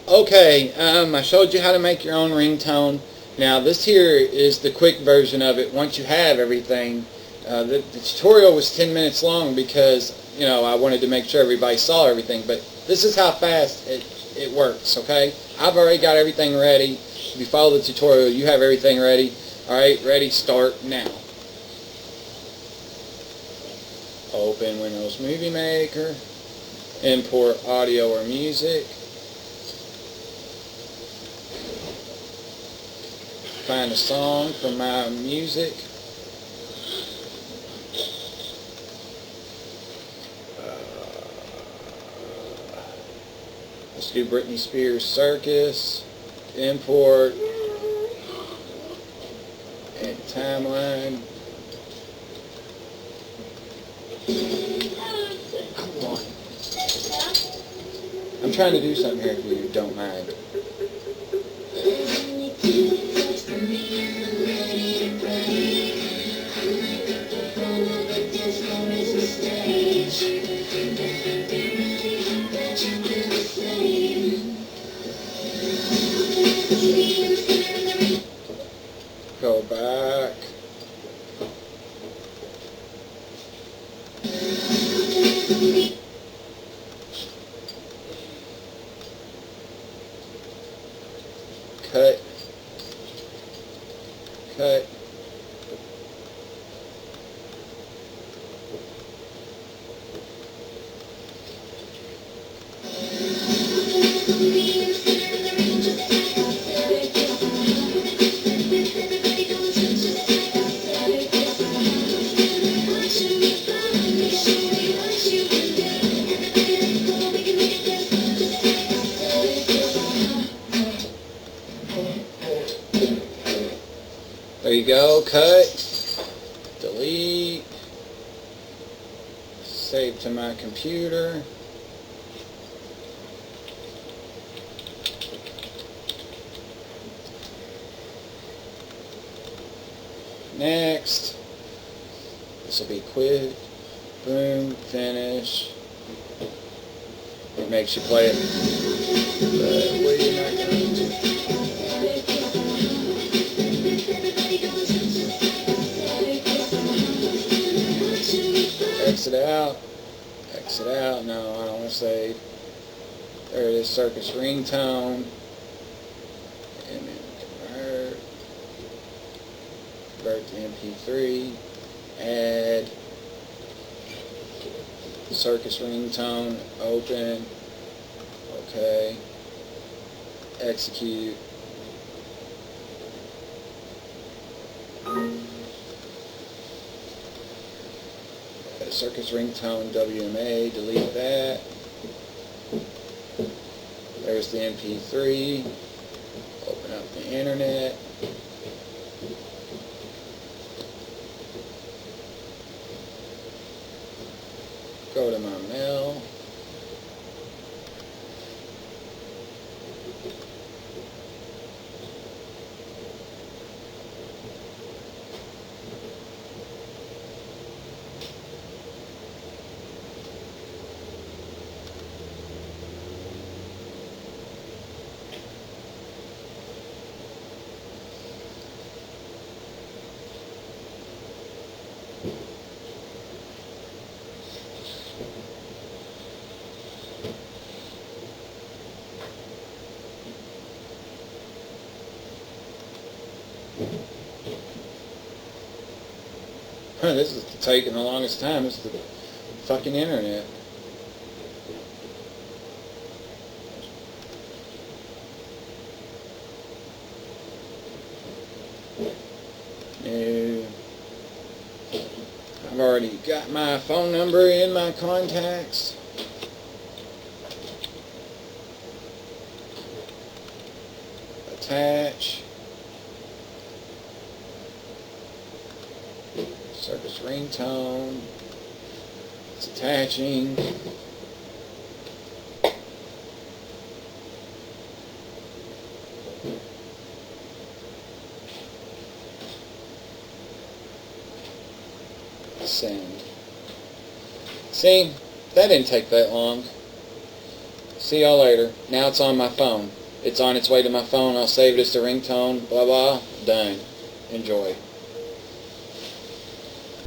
Okay, I showed you how to make your own ringtone. Now this here is the quick version of it once you have everything. The tutorial was 10 minutes long because, I wanted to make sure everybody saw everything, but this is how fast it works, okay? I've already got everything ready. If you follow the tutorial, you have everything ready. Alright, ready, start now. Open Windows Movie Maker, import audio or music, find a song from my music, let's do Britney Spears Circus, import, and timeline. Come on. I'm trying to do something here if you don't mind. Go back. Cut. Cut. There you go, cut, delete, save to my computer. Next, this will be quick, boom, finish. It makes you play it, but what are you not going to do? Exit out, no, I don't want to save. There it is, Circus ringtone, and then convert to MP3, add, Circus ringtone, open, okay, execute. Circus ringtone WMA, delete that. There's the MP3. Open up the internet. Go to my mail. This is taking the longest time. It's the fucking internet. No. I've already got my phone number in my contacts. Attach. Circus ringtone. It's attaching. Send. See, that didn't take that long. See y'all later. Now it's on my phone. It's on its way to my phone. I'll save it as the ringtone. Blah, blah. Done. Enjoy.